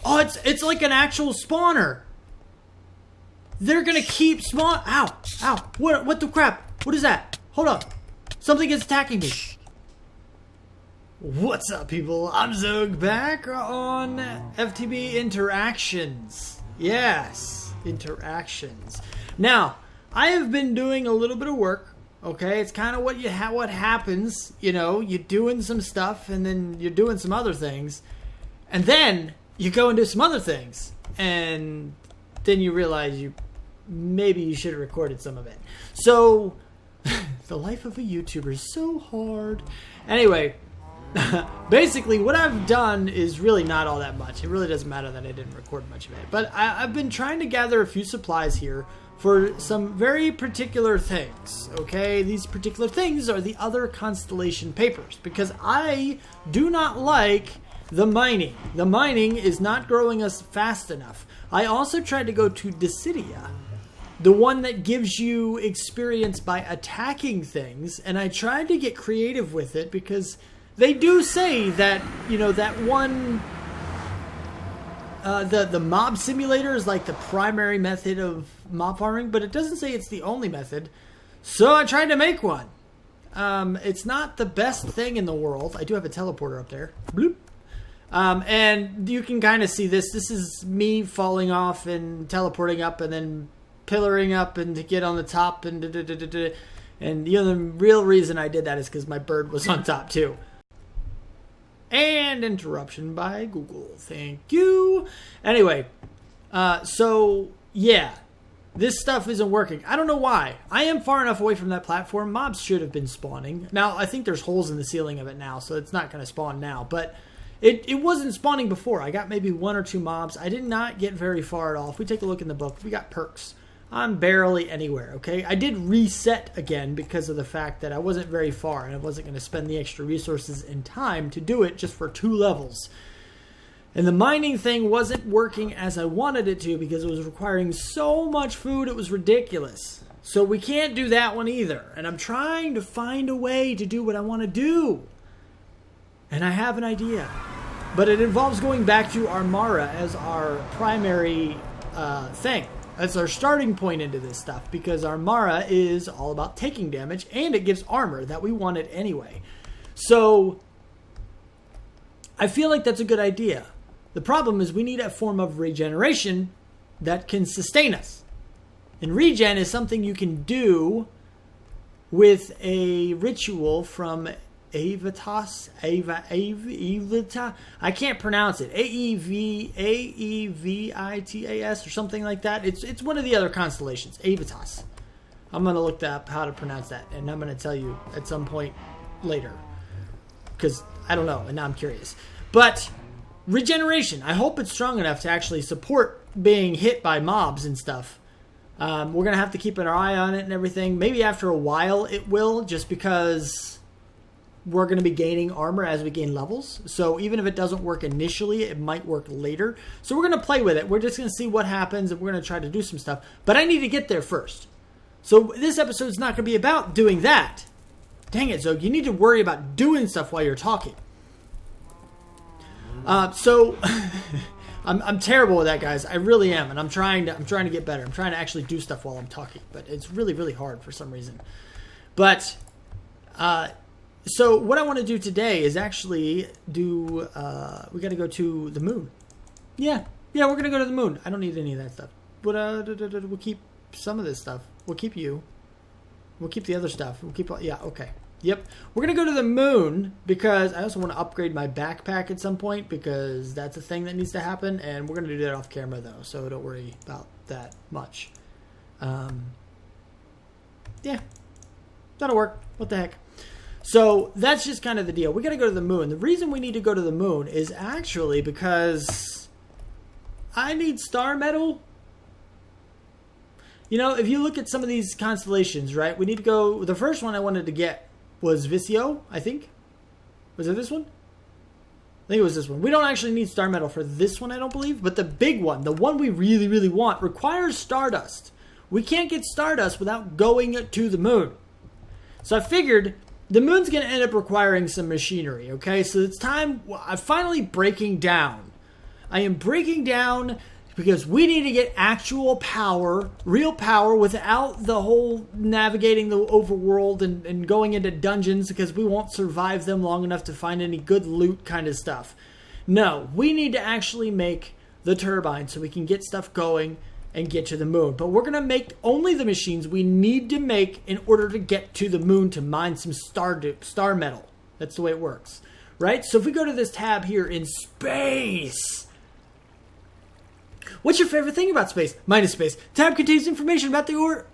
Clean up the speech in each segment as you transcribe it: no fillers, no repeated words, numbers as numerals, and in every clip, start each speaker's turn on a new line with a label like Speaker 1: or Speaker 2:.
Speaker 1: Oh, it's like an actual spawner. They're gonna keep spawn. Ow, ow! What the crap? What is that? Hold up! Something is attacking me. What's up, people? I'm Xogue, back on FTB Interactions. Yes, interactions. Now, I have been doing a little bit of work. Okay, it's kind of what happens. You know, you're doing some stuff, and then you're doing some other things, and then you go and do some other things, and then you realize maybe you should have recorded some of it. So, the life of a YouTuber is so hard. Anyway, basically what I've done is really not all that much. It really doesn't matter that I didn't record much of it. But I've been trying to gather a few supplies here for some very particular things. Okay, these particular things are the other constellation papers, because I do not like the mining. The mining is not growing us fast enough. I also tried to go to Decidia, the one that gives you experience by attacking things, and I tried to get creative with it because they do say that, you know, that one, the mob simulator is like the primary method of mob farming, but it doesn't say it's the only method. So I tried to make one. It's not the best thing in the world. I do have a teleporter up there. Bloop. And you can kind of see this. This is me falling off and teleporting up and then pillaring up and to get on the top and and you know, the real reason I did that is because my bird was on top too. And interruption by Google. Thank you. Anyway, so yeah, this stuff isn't working. I don't know why. I am far enough away from that platform. Mobs should have been spawning. Now, I think there's holes in the ceiling of it now, so it's not going to spawn now. But it wasn't spawning before. I got maybe 1 or 2 mobs. I did not get very far at all. If we take a look in the book, we got perks. I'm barely anywhere, okay? I did reset again because of the fact that I wasn't very far and I wasn't going to spend the extra resources and time to do it just for 2 levels. And the mining thing wasn't working as I wanted it to because it was requiring so much food, it was ridiculous. So we can't do that one either. And I'm trying to find a way to do what I want to do. And I have an idea. But it involves going back to Armara as our primary thing. That's our starting point into this stuff, because Armara is all about taking damage and it gives armor that we wanted anyway. So I feel like that's a good idea. The problem is we need a form of regeneration that can sustain us. And regen is something you can do with a ritual from Aevitas, I can't pronounce it. Aevitas or something like that. It's one of the other constellations. Aevitas. I'm gonna look up how to pronounce that, and I'm gonna tell you at some point later, because I don't know, and now I'm curious. But regeneration. I hope it's strong enough to actually support being hit by mobs and stuff. We're gonna have to keep an eye on it and everything. Maybe after a while it will, just because we're going to be gaining armor as we gain levels. So even if it doesn't work initially, it might work later. So we're going to play with it. We're just going to see what happens, and we're going to try to do some stuff. But I need to get there first. So this episode is not going to be about doing that. Dang it, Xogue. You need to worry about doing stuff while you're talking. So I'm terrible with that, guys. I really am, and I'm trying to get better. I'm trying to actually do stuff while I'm talking, but it's really, really hard for some reason. But so what I want to do today is actually do, we got to go to the moon. Yeah, we're going to go to the moon. I don't need any of that stuff. But we'll keep some of this stuff. We'll keep you. We'll keep the other stuff. We'll keep, yeah, okay. Yep. We're going to go to the moon because I also want to upgrade my backpack at some point, because that's a thing that needs to happen. And we're going to do that off camera, though, so don't worry about that much. Yeah, that'll work. What the heck? So that's just kind of the deal. We got to go to the moon. The reason we need to go to the moon is actually because I need star metal. You know, if you look at some of these constellations, right, we need to go. The first one I wanted to get was Visio, I think. Was it this one? I think it was this one. We don't actually need star metal for this one, I don't believe. But the big one, the one we really, really want, requires stardust. We can't get stardust without going to the moon. So I figured the moon's going to end up requiring some machinery, okay? So it's time, I'm finally breaking down I am breaking down because we need to get actual power, real power, without the whole navigating the overworld and going into dungeons because we won't survive them long enough to find any good loot kind of stuff. No, we need to actually make the turbine so we can get stuff going and get to the moon. But we're going to make only the machines we need to make in order to get to the moon to mine some star metal. That's the way it works, right? So if we go to this tab here in space, what's your favorite thing about space? Mine is space. Tab contains information about the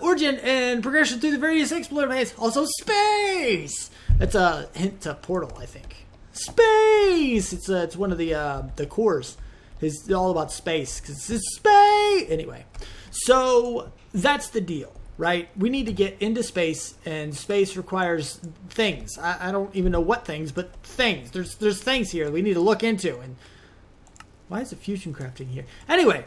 Speaker 1: origin and progression through the various explorer paths. Also space. That's a hint to Portal, I think. Space. It's one of the cores. It's all about space because it's space. Anyway, so that's the deal, right? We need to get into space, and space requires things. I don't even know what things, but things. There's things here we need to look into. And why is it fusion crafting here? Anyway,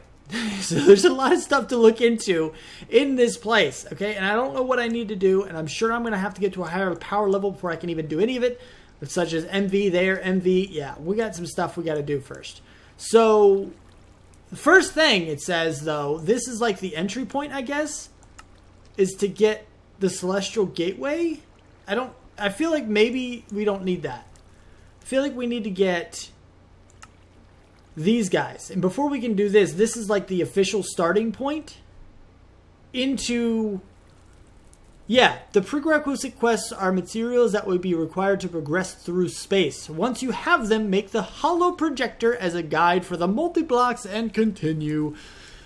Speaker 1: so there's a lot of stuff to look into in this place, okay? And I don't know what I need to do, and I'm sure I'm going to have to get to a higher power level before I can even do any of it, such as MV there, MV. Yeah, we got some stuff we got to do first. So, the first thing it says, though, this is like the entry point, I guess, is to get the Celestial Gateway. I feel like maybe we don't need that. I feel like we need to get these guys. And before we can do this, this is like the official starting point into... Yeah, the prerequisite quests are materials that will be required to progress through space. Once you have them, make the hollow projector as a guide for the multi-blocks and continue.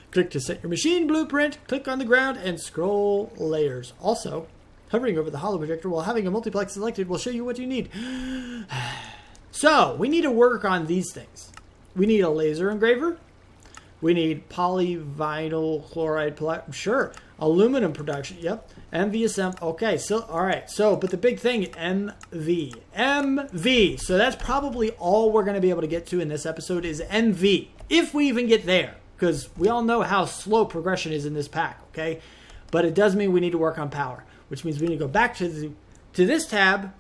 Speaker 1: Click to set your machine blueprint, click on the ground, and scroll layers. Also, hovering over the hollow projector while having a multiplex selected will show you what you need. So, we need to work on these things. We need a laser engraver. We need polyvinyl chloride, sure. Aluminum production, yep. MVSM, okay, so, all right. So, but the big thing, MV. So that's probably all we're going to be able to get to in this episode is MV. If we even get there, because we all know how slow progression is in this pack, okay? But it does mean we need to work on power, which means we need to go back to this tab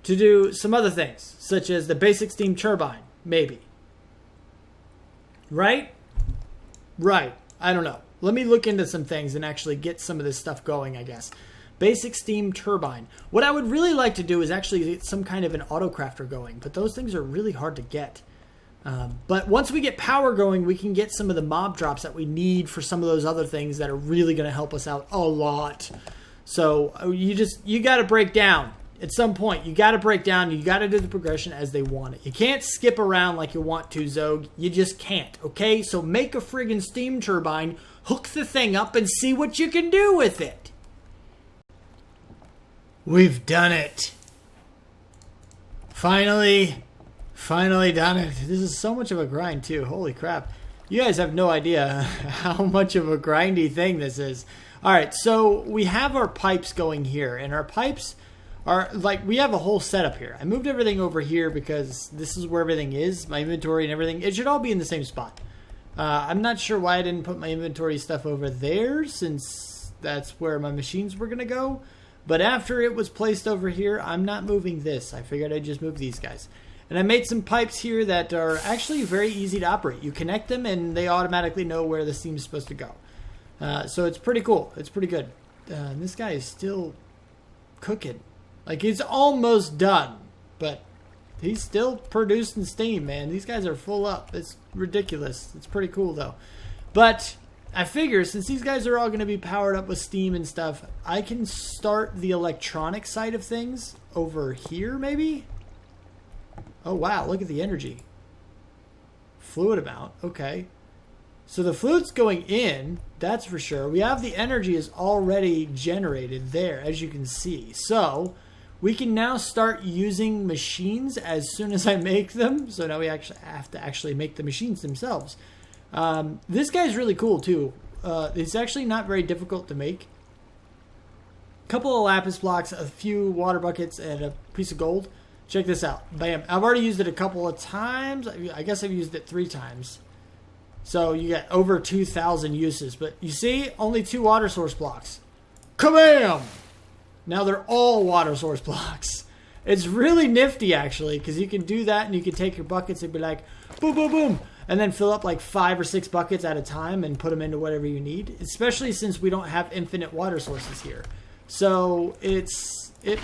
Speaker 1: to do some other things, such as the basic steam turbine, maybe. Right? Right. I don't know. Let me look into some things and actually get some of this stuff going, I guess. Basic steam turbine. What I would really like to do is actually get some kind of an autocrafter going, but those things are really hard to get. But once we get power going, we can get some of the mob drops that we need for some of those other things that are really going to help us out a lot. So you got to break down. At some point, you got to break down. You got to do the progression as they want it. You can't skip around like you want to, Xogue. You just can't, okay? So make a friggin' steam turbine, hook the thing up, and see what you can do with it. We've done it. Finally done it. This is so much of a grind, too. Holy crap. You guys have no idea how much of a grindy thing this is. All right, so we have our pipes going here, and our pipes are like, we have a whole setup here. I moved everything over here because this is where everything is, my inventory and everything. It should all be in the same spot. I'm not sure why I didn't put my inventory stuff over there, since that's where my machines were going to go. But after it was placed over here, I'm not moving this. I figured I'd just move these guys. And I made some pipes here that are actually very easy to operate. You connect them and they automatically know where the steam is supposed to go. So it's pretty cool. It's pretty good. This guy is still cooking. Like, he's almost done, but he's still producing steam, man. These guys are full up. It's ridiculous. It's pretty cool, though. But I figure, since these guys are all going to be powered up with steam and stuff, I can start the electronic side of things over here, maybe? Oh, wow. Look at the energy. Fluid amount. Okay. So the fluid's going in, that's for sure. We have the energy is already generated there, as you can see. So we can now start using machines as soon as I make them. So now we actually have to actually make the machines themselves. This guy's really cool too. It's actually not very difficult to make. A couple of lapis blocks, a few water buckets, and a piece of gold. Check this out. Bam. I've already used it a couple of times. I guess I've used it 3 times. So you get over 2,000 uses. But you see, only 2 water source blocks. Kabam! Now they're all water source blocks. It's really nifty, actually, because you can do that and you can take your buckets and be like, boom, boom, boom, and then fill up like 5 or 6 buckets at a time and put them into whatever you need, especially since we don't have infinite water sources here. So it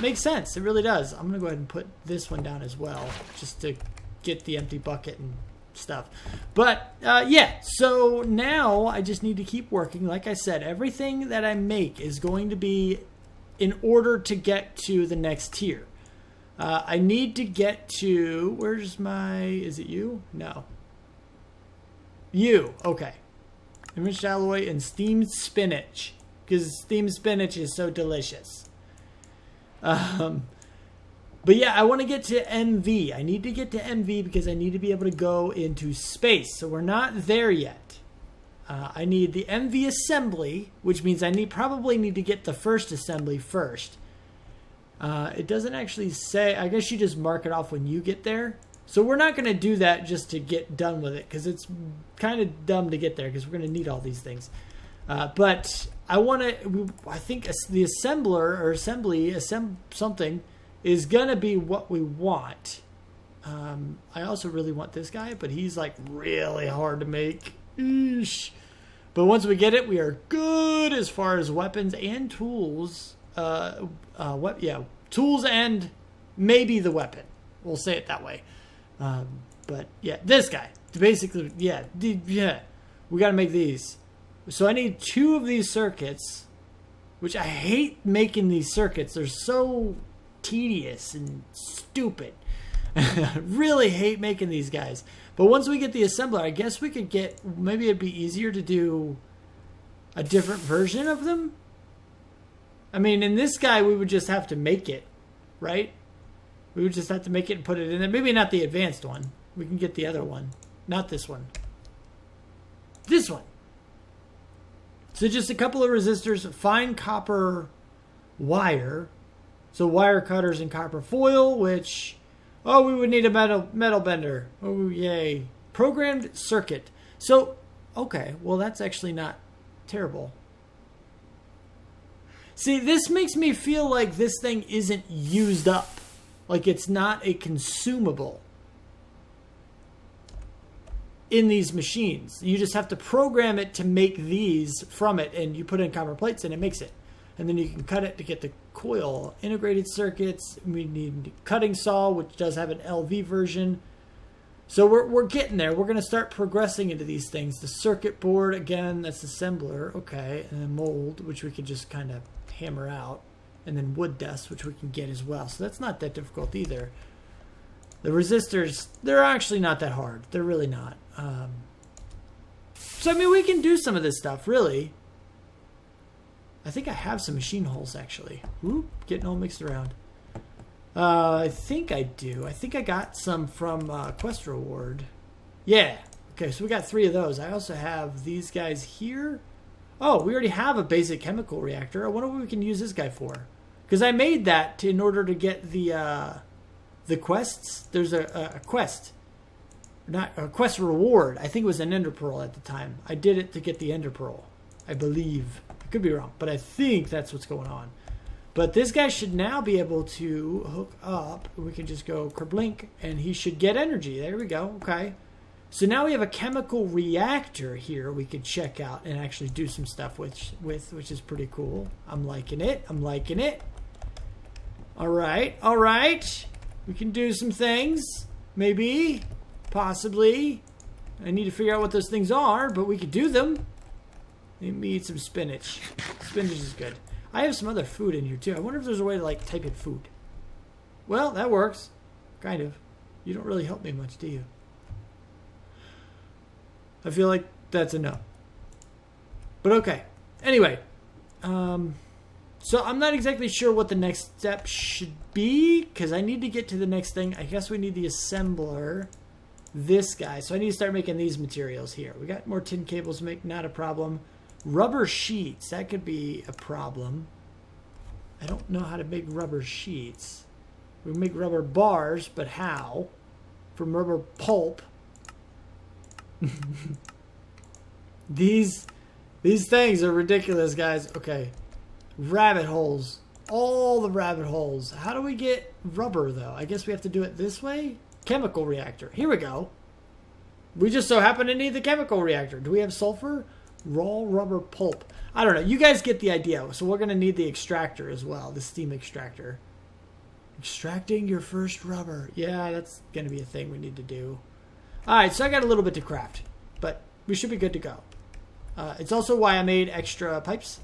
Speaker 1: makes sense. It really does. I'm going to go ahead and put this one down as well, just to get the empty bucket and stuff. But yeah, so now I just need to keep working. Like I said, everything that I make is going to be in order to get to the next tier. I need to get to, where's my, is it you? No. You, okay. Enriched alloy and steamed spinach, because steamed spinach is so delicious. But yeah, I want to get to MV. I need to get to MV because I need to be able to go into space. So we're not there yet. I need the MV assembly, which means I probably need to get the first assembly first. It doesn't actually say, I guess you just mark it off when you get there. So we're not going to do that just to get done with it, because it's kind of dumb to get there because we're going to need all these things. But I want to, I think the assembler or assembly, something is going to be what we want. I also really want this guy, but he's like really hard to make. Eesh. But once we get it, we are good as far as weapons and tools. Tools and maybe the weapon. We'll say it that way. But yeah, this guy. Basically, yeah, we got to make these. So I need 2 of these circuits, which I hate making these circuits. They're so tedious and stupid. Really hate making these guys. But once we get the assembler, I guess we could get, maybe it'd be easier to do a different version of them. I mean, in this guy, we would just have to make it, right? We would just have to make it and put it in there. Maybe not the advanced one. We can get the other one. Not this one. This one. So just a couple of resistors, fine copper wire. So wire cutters and copper foil, which, oh, we would need a metal bender. Oh, yay. Programmed circuit. So, okay, well, that's actually not terrible. See, this makes me feel like this thing isn't used up. Like it's not a consumable in these machines. You just have to program it to make these from it, and you put in copper plates and it makes it. And then you can cut it to get the coil. Integrated circuits. We need cutting saw, which does have an LV version. So we're getting there. We're going to start progressing into these things. The circuit board, again, that's assembler. Okay. And then mold, which we could just kind of hammer out. And then wood dust, which we can get as well. So that's not that difficult either. The resistors, they're actually not that hard. They're really not. So, I mean, we can do some of this stuff, really. I think I have some machine holes, actually. Ooh, getting all mixed around. I think I do. I think I got some from Quest Reward. Yeah. Okay, so we got 3 of those. I also have these guys here. Oh, we already have a basic chemical reactor. I wonder what we can use this guy for. Because I made that in order to get the quests. There's a quest. Not a quest reward. I think it was an ender pearl at the time. I did it to get the ender pearl, I believe. I could be wrong, but I think that's what's going on. But this guy should now be able to hook up. We can just go kerblink, and he should get energy. There we go. Okay. So now we have a chemical reactor here we could check out and actually do some stuff with, which is pretty cool. I'm liking it. I'm liking it. All right. All right. We can do some things. Maybe. Possibly. I need to figure out what those things are, but we could do them. Let me eat some spinach. Spinach is good. I have some other food in here, too. I wonder if there's a way to, like, type in food. Well, that works. Kind of. You don't really help me much, do you? I feel like that's a no. But okay. Anyway. So I'm not exactly sure what the next step should be, because I need to get to the next thing. I guess we need the assembler. This guy. So I need to start making these materials here. We got more tin cables to make. Not a problem. Rubber sheets. That could be a problem. I don't know how to make rubber sheets. We can make rubber bars, but how? From rubber pulp. These things are ridiculous, guys. Okay. Rabbit holes. All the rabbit holes. How do we get rubber, though. I guess we have to do it this way? Chemical reactor. Here we go. We just so happen to need the chemical reactor. Do we have sulfur? Raw rubber pulp. I don't know. You guys get the idea. So we're going to need the extractor as well. The steam extractor. Extracting your first rubber. Yeah, that's going to be a thing we need to do. Alright, so I got a little bit to craft. But we should be good to go. It's also why I made extra pipes.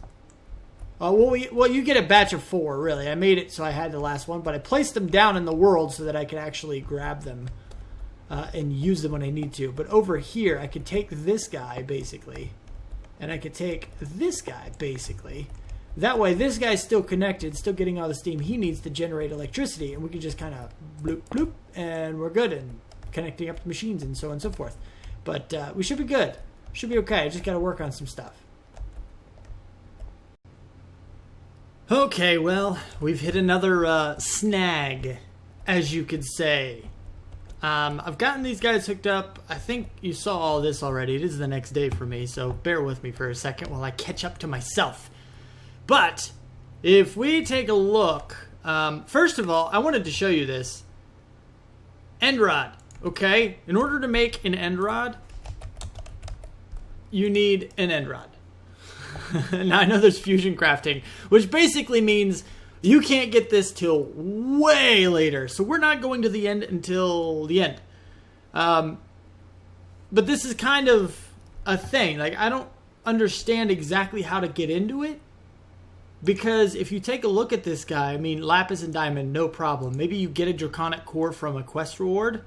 Speaker 1: Well, you get a batch of 4, really. I made it so I had the last one. But I placed them down in the world so that I could actually grab them. And use them when I need to. But over here, I could take this guy, basically. And I could take this guy, basically. That way, this guy's still connected, still getting all the steam he needs to generate electricity. And we can just kind of bloop, bloop, and we're good. And connecting up the machines and so on and so forth. But we should be good. Should be okay. I just got to work on some stuff. Okay, well, we've hit another snag, as you could say. I've gotten these guys hooked up. I think you saw all this already. It is the next day for me, so bear with me for a second while I catch up to myself. But if we take a look, first of all, I wanted to show you this. End rod, okay? In order to make an end rod, you need an end rod. Now, I know there's fusion crafting, which basically means you can't get this till way later. So we're not going to the end until the end. But this is kind of a thing. Like, I don't understand exactly how to get into it. Because if you take a look at this guy, I mean, lapis and diamond, no problem. Maybe you get a draconic core from a quest reward,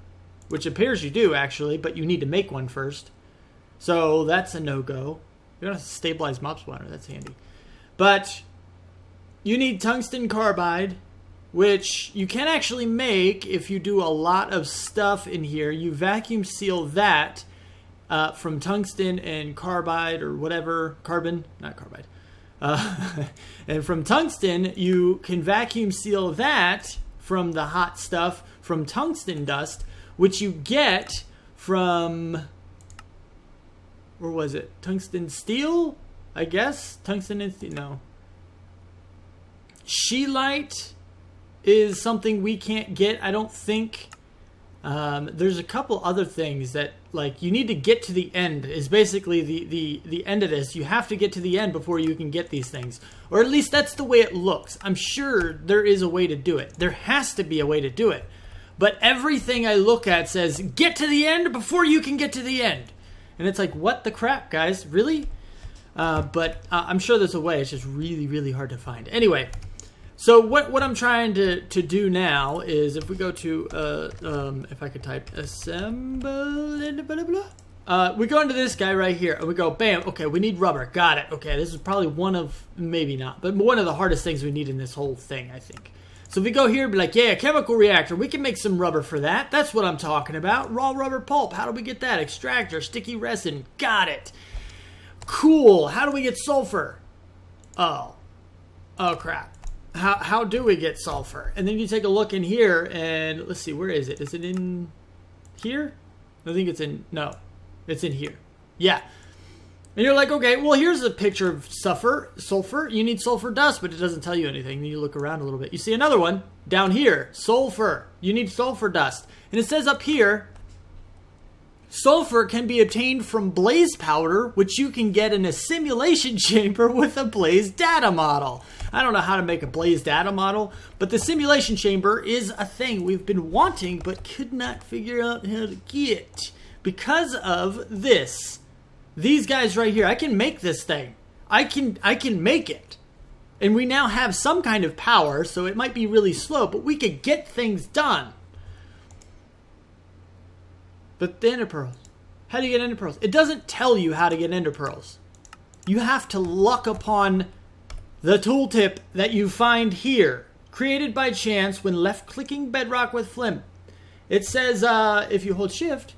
Speaker 1: which appears you do, actually, but you need to make one first. So that's a no-go. You're going to stabilize mob spawner. That's handy. But you need tungsten carbide, which you can actually make if you do a lot of stuff in here. You vacuum seal that from tungsten and carbide or whatever. Carbon, not carbide. And from tungsten, you can vacuum seal that from the hot stuff from tungsten dust, which you get from, where was it? Tungsten steel, I guess? Tungsten and steel, no. Scheelite is something we can't get, I don't think. There's a couple other things that, like, you need to get to the end is basically the end of this. You have to get to the end before you can get these things. Or at least that's the way it looks. I'm sure there is a way to do it. There has to be a way to do it. But everything I look at says, get to the end before you can get to the end. And it's like, what the crap, guys? Really? But I'm sure there's a way. It's just really, really hard to find. Anyway. So what I'm trying to do now is, if we go to, if I could type assemble, blah, blah, blah. We go into this guy right here, and we go, bam, okay, we need rubber. Got it. Okay, this is probably one of, maybe not, but one of the hardest things we need in this whole thing, I think. So if we go here and be like, yeah, chemical reactor, we can make some rubber for that. That's what I'm talking about. Raw rubber pulp. How do we get that? Extractor, sticky resin. Got it. Cool. How do we get sulfur? Oh, crap. How do we get sulfur? And then you take a look in here, and let's see, where is it? Is it in here? I think it's in, no, it's in here. Yeah. And you're like, okay, well, here's a picture of sulfur. You need sulfur dust, but it doesn't tell you anything. Then you look around a little bit. You see another one down here, sulfur. You need sulfur dust. And it says up here, sulfur can be obtained from blaze powder, which you can get in a simulation chamber with a blaze data model. I don't know how to make a blaze data model, but the simulation chamber is a thing we've been wanting but could not figure out how to get because of this. These guys right here, I can make this thing. I can make it. And we now have some kind of power, so it might be really slow, but we could get things done. But the ender pearls. How do you get ender pearls? It doesn't tell you how to get ender pearls. You have to luck upon the tooltip that you find here. Created by chance when left-clicking bedrock with Flim. It says, if you hold shift,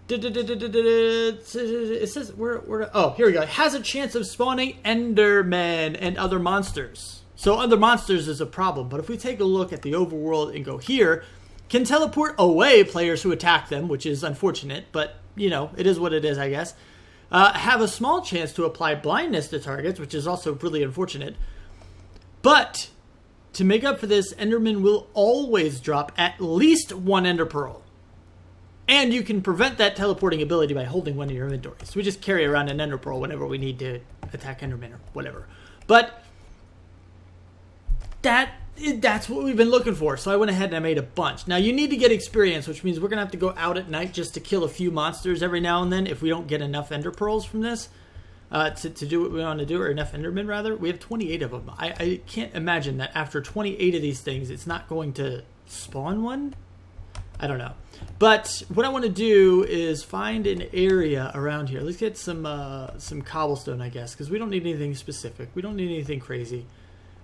Speaker 1: it says, oh, here we go. It has a chance of spawning endermen and other monsters. So other monsters is a problem. But if we take a look at the overworld and go here, can teleport away players who attack them, which is unfortunate, but, you know, it is what it is, I guess. Have a small chance to apply blindness to targets, which is also really unfortunate. But to make up for this, Enderman will always drop at least one Ender Pearl. And you can prevent that teleporting ability by holding one in your inventory. So we just carry around an Ender Pearl whenever we need to attack Enderman or whatever. But that's what we've been looking for. So I went ahead and I made a bunch. Now you need to get experience, which means we're going to have to go out at night just to kill a few monsters every now and then if we don't get enough Ender Pearls from this to do what we want to do, or enough Endermen rather. We have 28 of them. I can't imagine that after 28 of these things it's not going to spawn one. I don't know. But what I want to do is find an area around here. Let's get some cobblestone, I guess, because we don't need anything specific. We don't need anything crazy.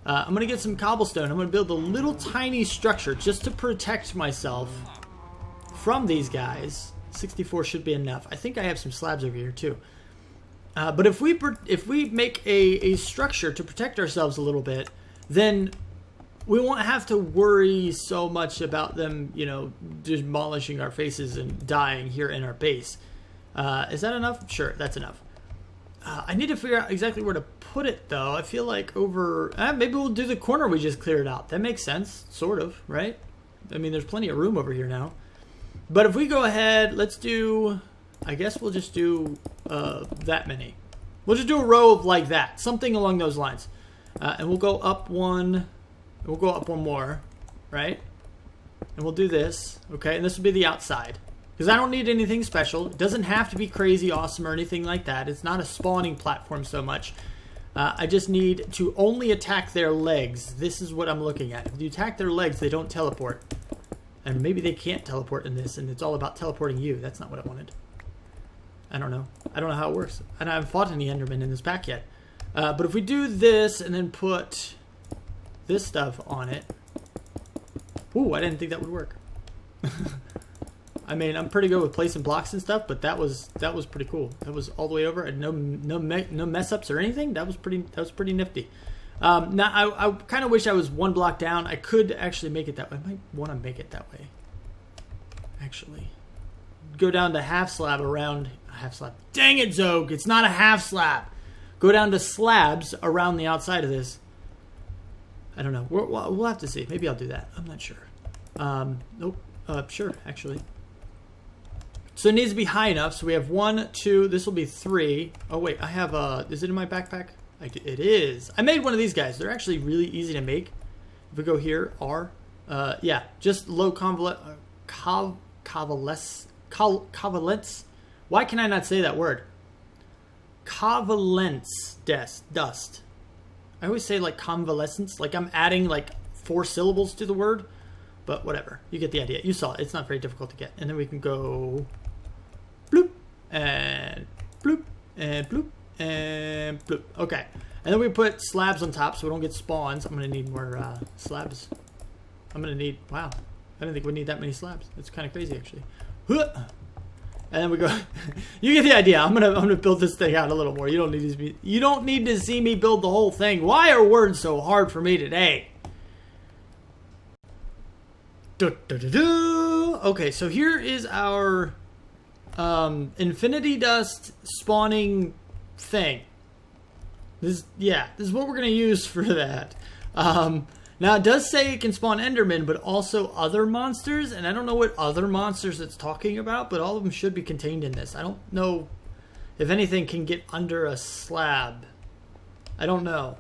Speaker 1: I'm going to get some cobblestone. I'm going to build a little tiny structure just to protect myself from these guys. 64 should be enough. I think I have some slabs over here too. But if we make a structure to protect ourselves a little bit, then we won't have to worry so much about them, you know, demolishing our faces and dying here in our base. Is that enough? Sure, that's enough. I need to figure out exactly where to put it, though. I feel like over... maybe we'll do the corner we just cleared out. That makes sense, sort of, right? I mean, there's plenty of room over here now. But if we go ahead, let's do... I guess we'll just do that many. We'll just do a row of like that. Something along those lines. And we'll go up one... We'll go up one more, right? And we'll do this, okay? And this will be the outside. Because I don't need anything special. It doesn't have to be crazy awesome or anything like that. It's not a spawning platform so much. I just need to only attack their legs. This is what I'm looking at. If you attack their legs, they don't teleport. And maybe they can't teleport in this, and it's all about teleporting you. That's not what I wanted. I don't know. I don't know how it works. And I haven't fought any Endermen in this pack yet. But if we do this and then put this stuff on it... Ooh, I didn't think that would work. I mean, I'm pretty good with placing blocks and stuff, but that was pretty cool. That was all the way over, and no mess ups or anything. That was pretty nifty. Now I kind of wish I was one block down. I could actually make it that way. I might want to make it that way. Actually, go down to half slab around half slab. Dang it, Xogue! It's not a half slab. Go down to slabs around the outside of this. I don't know. We'll have to see. Maybe I'll do that. I'm not sure. Nope. Sure, actually. So it needs to be high enough. So we have 1, 2. This will be 3. Oh wait, I have is it in my backpack? It is. I made one of these guys. They're actually really easy to make. If we go here, R. Yeah, just low convalescence. Why can I not say that word? Convalescence dust. I always say like convalescence, like I'm adding like 4 syllables to the word. But whatever, you get the idea. You saw it. It's not very difficult to get. And then we can go bloop and bloop and bloop and bloop. Okay. And then we put slabs on top so we don't get spawns. I'm going to need more slabs. I'm going to need... Wow. I didn't think we'd need that many slabs. That's kind of crazy, actually. And then we go... You get the idea. I'm gonna build this thing out a little more. You don't need to see me build the whole thing. Why are words so hard for me today? Okay, so here is our infinity dust spawning thing. This is what we're going to use for that. Now, it does say it can spawn Endermen, but also other monsters, and I don't know what other monsters it's talking about, but all of them should be contained in this. I don't know if anything can get under a slab. I don't know.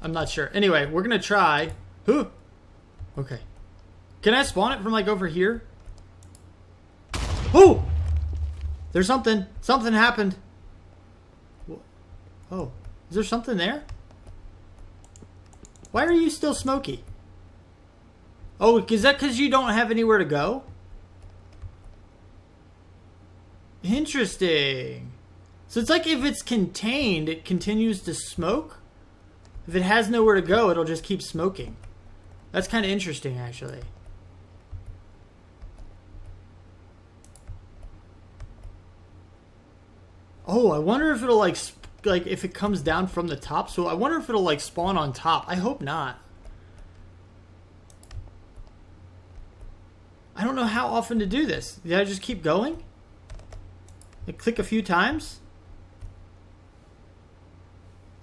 Speaker 1: I'm not sure. Anyway, we're going to try. Okay. Can I spawn it from like over here? Oh! There's something. Something happened. Oh. Is there something there? Why are you still smoky? Oh, is that because you don't have anywhere to go? Interesting. So it's like if it's contained, it continues to smoke. If it has nowhere to go, it'll just keep smoking. That's kind of interesting, actually. Oh, I wonder if it'll like if it comes down from the top. So I wonder if it'll like spawn on top. I hope not. I don't know how often to do this. Did I just keep going? Like click a few times?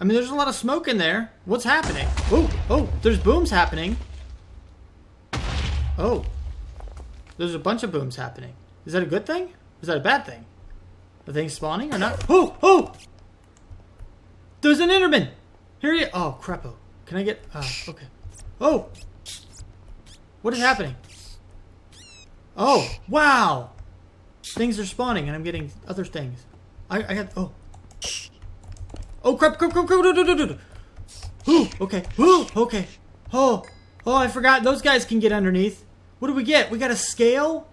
Speaker 1: I mean, there's a lot of smoke in there. What's happening? Oh, there's booms happening. Oh. There's a bunch of booms happening. Is that a good thing? Is that a bad thing? Are things spawning or not? Oh! There's an Enderman! Here he is. Oh, crapo. Can I get... okay. Oh! What is happening? Oh, wow! Things are spawning and I'm getting other things. I got... Oh. Oh, crap. Ooh, okay. Ooh, okay. Oh, I forgot. Those guys can get underneath. What do we get? We got a scale?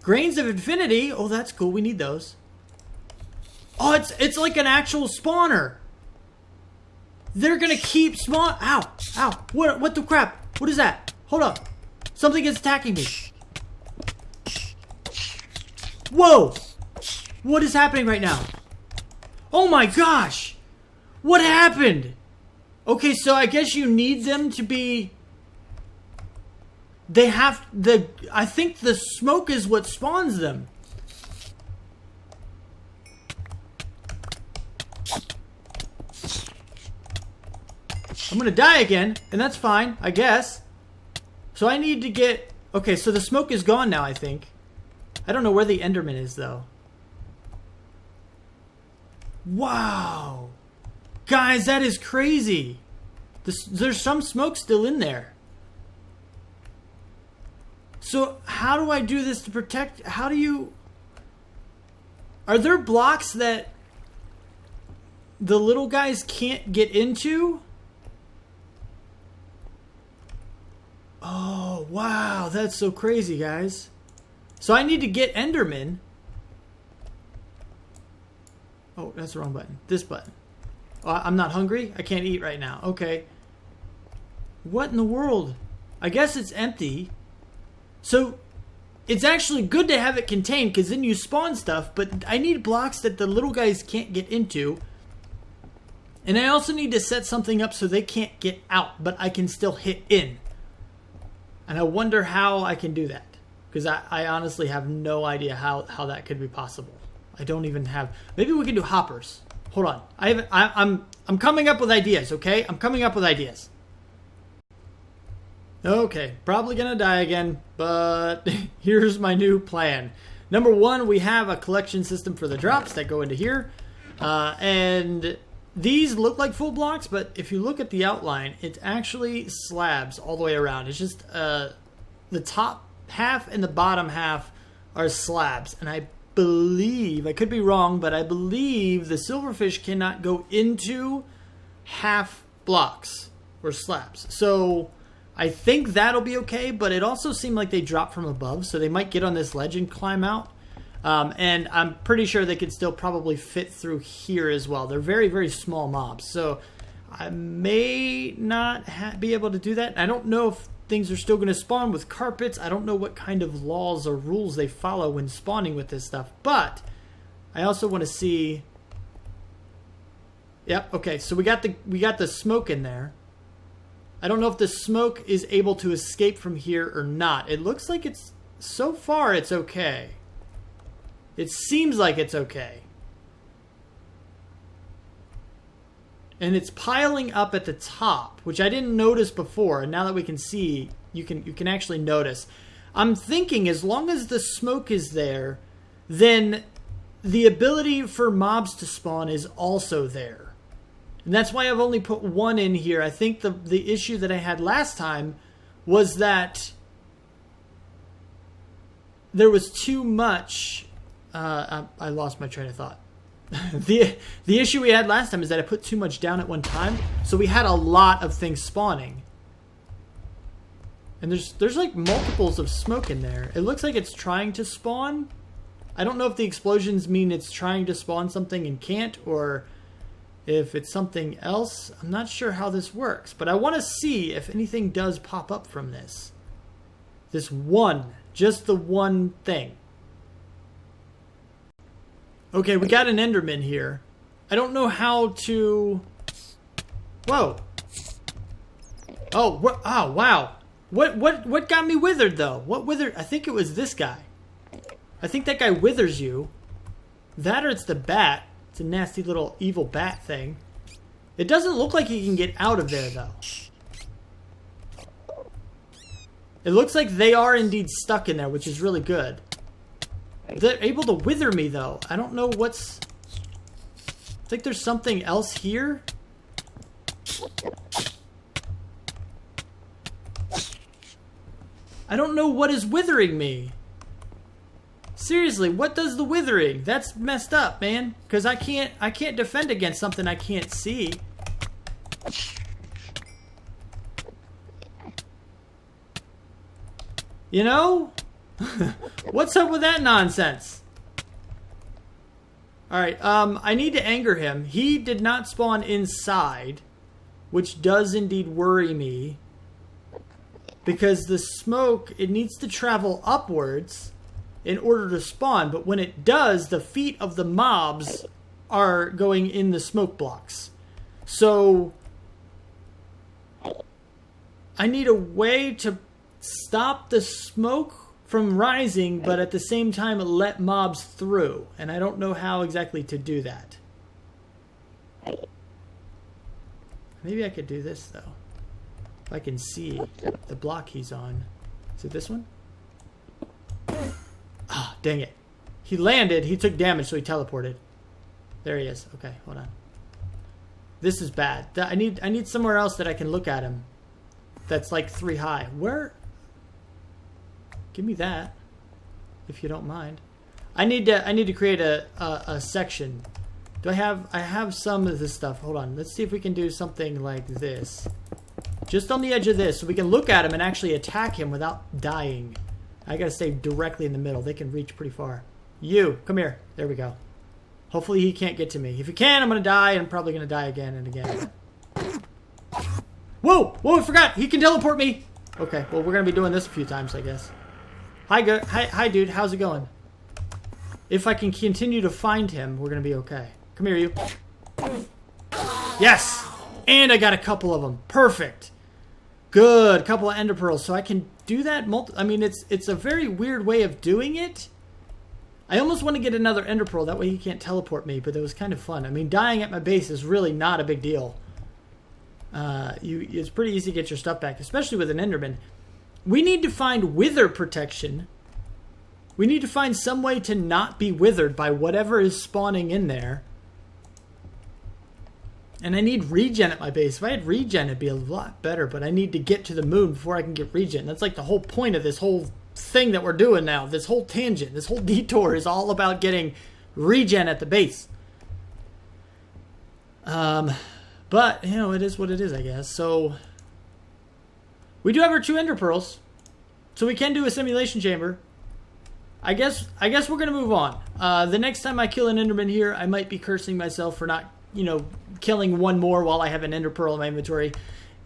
Speaker 1: Grains of infinity. Oh, that's cool. We need those. Oh, it's like an actual spawner. They're gonna keep spawn. Ow. What the crap? What is that? Hold up. Something is attacking me. Whoa. What is happening right now? Oh my gosh. What happened? Okay, so I guess you need them to be... They have the... I think the smoke is what spawns them. I'm gonna die again, and that's fine, I guess. So I need to get... Okay, so the smoke is gone now, I think. I don't know where the Enderman is, though. Wow. Guys, that is crazy. There's some smoke still in there. So how do I do this to protect? How do you... Are there blocks that the little guys can't get into? Oh, wow. That's so crazy, guys. So I need to get Enderman. Oh, that's the wrong button. This button. Oh, I'm not hungry? I can't eat right now. Okay. What in the world? I guess it's empty. So it's actually good to have it contained because then you spawn stuff, but I need blocks that the little guys can't get into. And I also need to set something up so they can't get out, but I can still hit in. And I wonder how I can do that. Because I honestly have no idea how that could be possible. I don't even have... Maybe we can do hoppers. Hold on. I'm coming up with ideas, okay? I'm coming up with ideas. Okay, probably gonna die again, but here's my new plan. Number one, we have a collection system for the drops that go into here. And these look like full blocks, but if you look at the outline, it's actually slabs all the way around. It's just the top half and the bottom half are slabs. And I believe, I could be wrong, but I believe the silverfish cannot go into half blocks or slabs. So I think that'll be okay, but it also seemed like they dropped from above, so they might get on this ledge and climb out. And I'm pretty sure they could still probably fit through here as well. They're very, very small mobs, so I may not be able to do that. I don't know if things are still going to spawn with carpets. I don't know what kind of laws or rules they follow when spawning with this stuff, but I also want to see... Yep, okay, so we got the smoke in there. I don't know if the smoke is able to escape from here or not. It looks like it's... So far, it's okay. It seems like it's okay. And it's piling up at the top, which I didn't notice before. And now that we can see, you can actually notice. I'm thinking as long as the smoke is there, then the ability for mobs to spawn is also there. And that's why I've only put one in here. I think the issue that I had last time was that there was too much... I lost my train of thought. The issue we had last time is that I put too much down at one time, so we had a lot of things spawning. And there's like multiples of smoke in there. It looks like it's trying to spawn. I don't know if the explosions mean it's trying to spawn something and can't, or if it's something else. I'm not sure how this works, but I want to see if anything does pop up from this. This one, just the one thing. Okay, we got an Enderman here. I don't know how to... Whoa. Oh, oh, wow. What got me withered, though? What withered? I think it was this guy. I think that guy withers you. That or it's the bat. It's a nasty little evil bat thing. It doesn't look like he can get out of there, though. It looks like they are indeed stuck in there, which is really good. They're able to wither me, though. I don't know what's... I think there's something else here. I don't know what is withering me. Seriously, what does the withering? That's messed up, man. Because I can't defend against something I can't see. You know? What's up with that nonsense? Alright, I need to anger him. He did not spawn inside, which does indeed worry me. Because the smoke, it needs to travel upwards in order to spawn. But when it does, the feet of the mobs are going in the smoke blocks. So, I need a way to stop the smoke from rising, but at the same time let mobs through. And I don't know how exactly to do that. Maybe I could do this, though. If I can see the block he's on. Is it this one? Ah, dang it. He landed, he took damage, so he teleported. There he is. Okay, hold on. This is bad. I need somewhere else that I can look at him. That's like 3 high. Where? Give me that, if you don't mind. I need to create a section. Do I have some of this stuff? Hold on. Let's see if we can do something like this. Just on the edge of this, so we can look at him and actually attack him without dying. I gotta stay directly in the middle. They can reach pretty far. You, come here. There we go. Hopefully he can't get to me. If he can, I'm gonna die, and I'm probably gonna die again and again. Whoa! Whoa, I forgot! He can teleport me! Okay, well, we're gonna be doing this a few times, I guess. Hi, dude. How's it going? If I can continue to find him, we're gonna be okay. Come here, you. Yes! And I got a couple of them. Perfect. Good. Couple of ender pearls. So I can do that I mean, it's a very weird way of doing it. I almost want to get another ender pearl. That way he can't teleport me, but it was kind of fun. I mean, dying at my base is really not a big deal. It's pretty easy to get your stuff back, especially with an enderman. We need to find wither protection. We need to find some way to not be withered by whatever is spawning in there. And I need regen at my base. If I had regen, it'd be a lot better. But I need to get to the moon before I can get regen. That's like the whole point of this whole thing that we're doing now. This whole tangent, this whole detour is all about getting regen at the base. But, you know, it is what it is, I guess. So, we do have our 2 ender pearls. So we can do a simulation chamber. I guess we're going to move on. The next time I kill an enderman here, I might be cursing myself for not, you know, killing one more while I have an ender pearl in my inventory.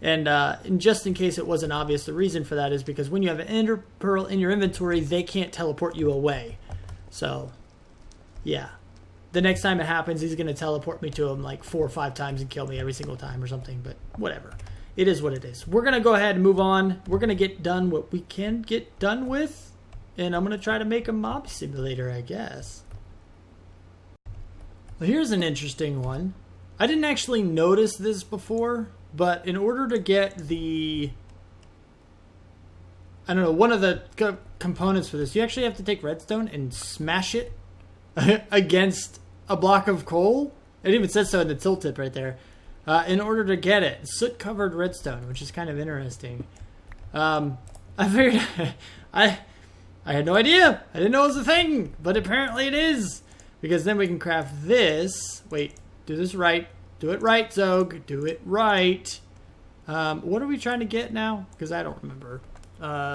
Speaker 1: And just in case it wasn't obvious, the reason for that is because when you have an ender pearl in your inventory, they can't teleport you away. So, yeah. The next time it happens, he's going to teleport me to him like 4 or 5 times and kill me every single time or something. But whatever. It is what it is. We're going to go ahead and move on. We're going to get done what we can get done with. And I'm going to try to make a mob simulator, I guess. Well, here's an interesting one. I didn't actually notice this before, but in order to get the... I don't know, one of the components for this, you actually have to take redstone and smash it against a block of coal. It even says so in the tilt tip right there. In order to get it. Soot-covered redstone, which is kind of interesting. I figured... I had no idea. I didn't know it was a thing, but apparently it is. Because then we can craft this. Wait, do this right. Do it right, Xogue. Do it right. What are we trying to get now? Because I don't remember.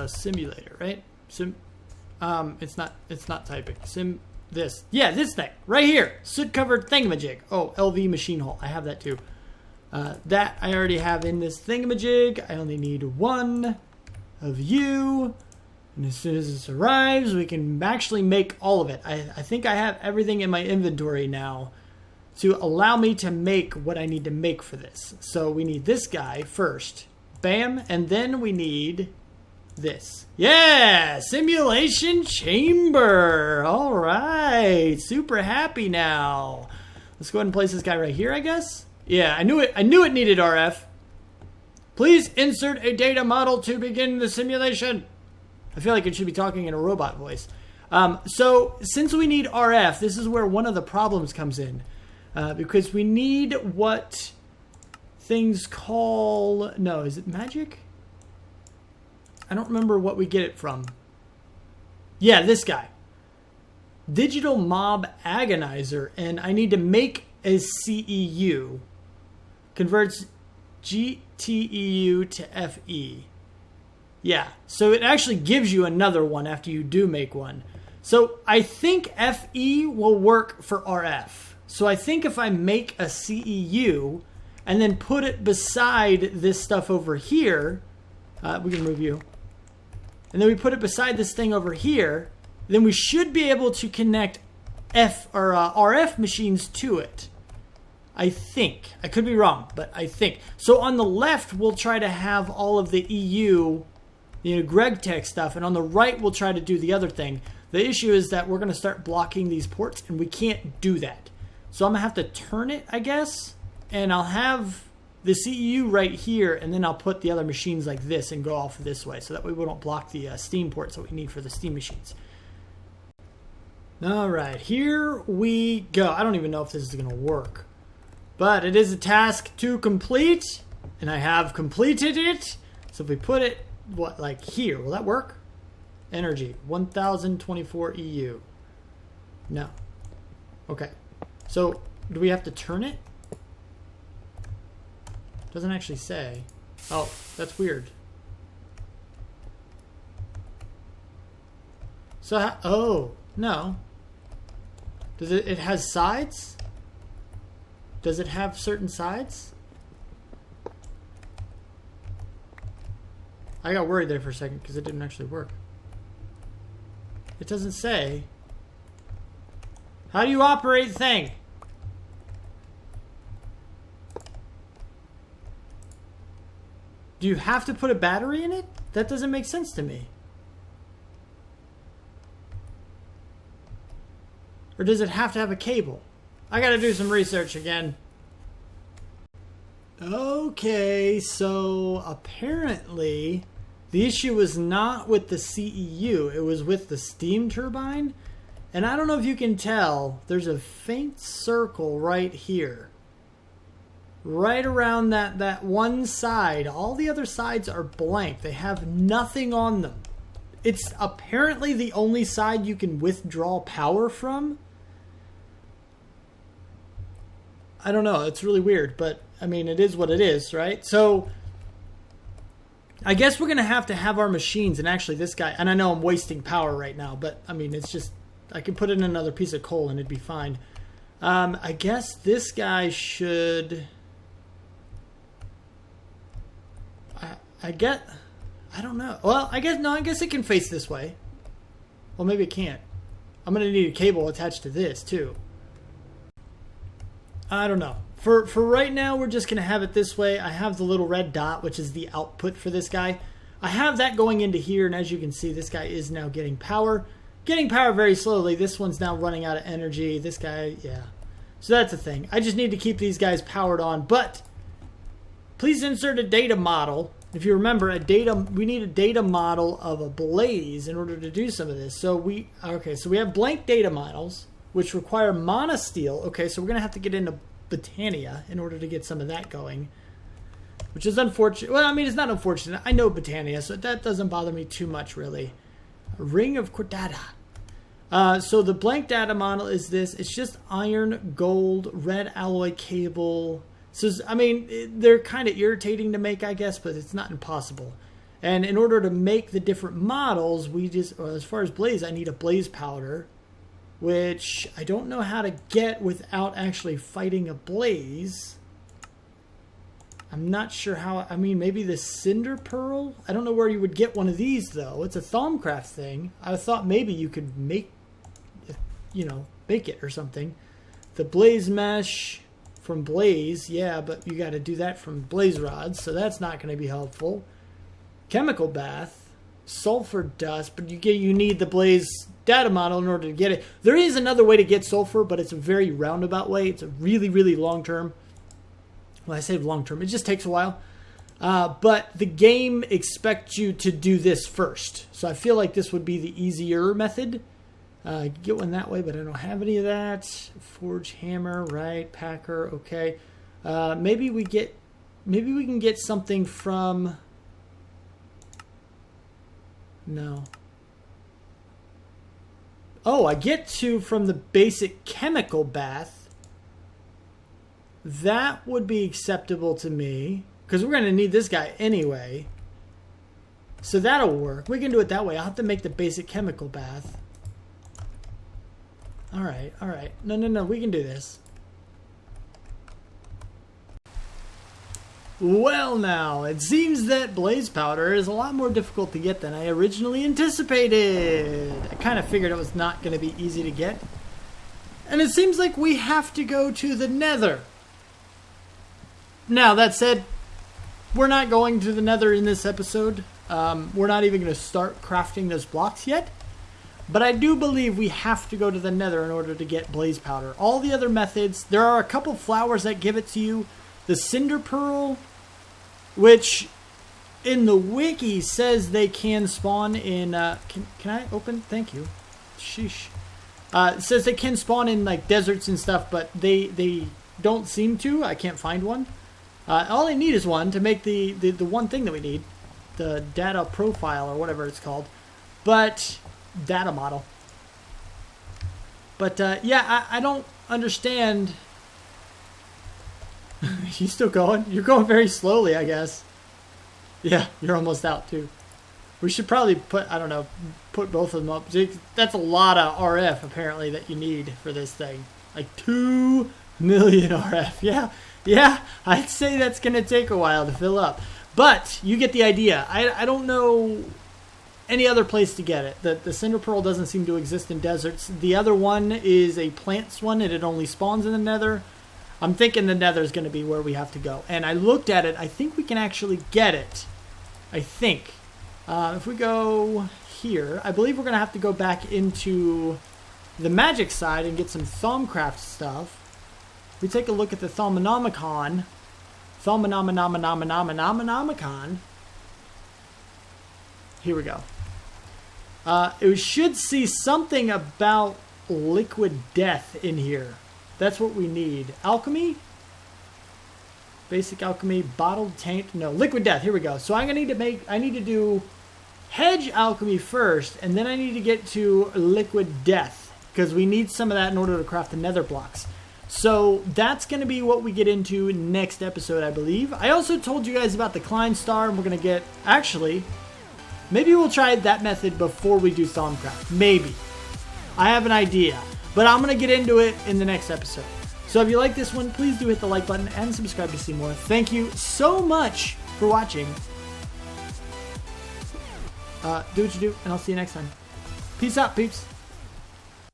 Speaker 1: Simulator, right? It's not typing. This. Yeah, this thing. Right here. Soot-covered thingamajig. Oh, LV machine hole. I have that too. That I already have in this thingamajig. I only need 1 of you. And as soon as this arrives, we can actually make all of it. I think I have everything in my inventory now to allow me to make what I need to make for this. So we need this guy first. Bam. And then we need this. Yeah! Simulation chamber! Alright. Super happy now. Let's go ahead and place this guy right here, I guess. Yeah, I knew it needed RF. Please insert a data model to begin the simulation. I feel like it should be talking in a robot voice. So since we need RF, this is where one of the problems comes in. Because we need what things call... No, is it magic? I don't remember what we get it from. Yeah, this guy. Digital Mob Agonizer. And I need to make a CEU. Converts GTEU to FE. Yeah, so it actually gives you another one after you do make one. So I think FE will work for RF. So I think if I make a CEU and then put it beside this stuff over here, we can move you. And then we put it beside this thing over here, then we should be able to connect RF machines to it. I think. I could be wrong, but I think. So on the left, we'll try to have all of the EU, GregTech stuff, and on the right, we'll try to do the other thing. The issue is that we're going to start blocking these ports, and we can't do that. So I'm going to have to turn it, I guess, and I'll have the CEU right here, and then I'll put the other machines like this and go off this way, so that way we don't block the Steam ports that we need for the Steam machines. All right, here we go. I don't even know if this is going to work. But it is a task to complete, and I have completed it. So if we put it, like here, will that work? Energy, 1024 EU. No. Okay. So do we have to turn it? Doesn't actually say. Oh, that's weird. So, oh, no. Does it has sides? Does it have certain sides? I got worried there for a second because it didn't actually work. It doesn't say. How do you operate thing? Do you have to put a battery in it? That doesn't make sense to me. Or does it have to have a cable? I gotta do some research again. Okay, so apparently the issue was not with the CEU, it was with the steam turbine. And I don't know if you can tell, there's a faint circle right here. Right around that one side. All the other sides are blank. They have nothing on them. It's apparently the only side you can withdraw power from. I don't know. It's really weird, but I mean, it is what it is, right? So I guess we're going to have our machines, and actually this guy, and I know I'm wasting power right now, but I mean, it's just, I can put in another piece of coal and it'd be fine. I guess this guy should, I don't know. Well, I guess it can face this way. Well, maybe it can't. I'm going to need a cable attached to this too. I don't know. For right now, we're just going to have it this way. I have the little red dot, which is the output for this guy. I have that going into here, and as you can see, this guy is now getting power. Getting power very slowly. This one's now running out of energy. This guy, yeah. So that's the thing. I just need to keep these guys powered on, but please insert a data model. If you remember, we need a data model of a blaze in order to do some of this. So we have blank data models, which require monosteel. Okay, so we're going to have to get into Botania in order to get some of that going, which is unfortunate. Well, I mean, it's not unfortunate. I know Botania, so that doesn't bother me too much, really. Ring of Cordata. So the blank data model is this. It's just iron, gold, red alloy cable. So, I mean, they're kind of irritating to make, I guess, but it's not impossible. And in order to make the different models, as far as blaze, I need a blaze powder, which I don't know how to get without actually fighting a blaze. I'm not sure how. I mean, maybe the cinder pearl? I don't know where you would get one of these, though. It's a Thaumcraft thing. I thought maybe you could make it or something. The blaze mesh from blaze, yeah, but you got to do that from blaze rods, so that's not going to be helpful. Chemical bath, sulfur dust, but you need the blaze data model in order to get it. There is another way to get sulfur, but it's a very roundabout way. It's a really, really long term. Well, I say long term. It just takes a while. But the game expects you to do this first. So I feel like this would be the easier method. Get one that way, but I don't have any of that. Forge hammer, right? Packer, okay. Maybe we can get something from... No. Oh, I get to from the basic chemical bath. That would be acceptable to me. Because we're going to need this guy anyway. So that'll work. We can do it that way. I'll have to make the basic chemical bath. Alright, alright. No. We can do this. Well now, it seems that blaze powder is a lot more difficult to get than I originally anticipated. I kind of figured it was not going to be easy to get. And it seems like we have to go to the nether. Now, that said, we're not going to the nether in this episode. We're not even going to start crafting those blocks yet. But I do believe we have to go to the nether in order to get blaze powder. All the other methods, there are a couple flowers that give it to you. The cinder pearl, which in the wiki says they can spawn in... Can I open? Thank you. Sheesh. It says they can spawn in like deserts and stuff, but they don't seem to. I can't find one. All I need is one to make the one thing that we need. The data profile or whatever it's called. But, data model. But, yeah, I don't understand. You still going? You're going very slowly, I guess. Yeah, you're almost out, too. We should probably put, I don't know, put both of them up. That's a lot of RF, apparently, that you need for this thing. Like 2 million RF. Yeah, I'd say that's going to take a while to fill up. But you get the idea. I don't know any other place to get it. The cinder pearl doesn't seem to exist in deserts. The other one is a plants one, and it only spawns in the nether. I'm thinking the nether is going to be where we have to go. And I looked at it. I think we can actually get it. I think. If we go here, I believe we're going to have to go back into the magic side and get some Thaumcraft stuff. We take a look at the Thaumonomicon. Thaumonomicon. Here we go. We should see something about liquid death in here. That's what we need. Alchemy? Basic alchemy, bottled taint. No, liquid death. Here we go. So I'm gonna I need to do hedge alchemy first, and then I need to get to liquid death because we need some of that in order to craft the nether blocks. So that's going to be what we get into next episode, I believe. I also told you guys about the Klein Star, and we're going to get... Actually, maybe we'll try that method before we do Thaumcraft. Maybe. I have an idea. But I'm going to get into it in the next episode. So if you like this one, please do hit the like button and subscribe to see more. Thank you so much for watching. Do what you do, and I'll see you next time. Peace out, peeps.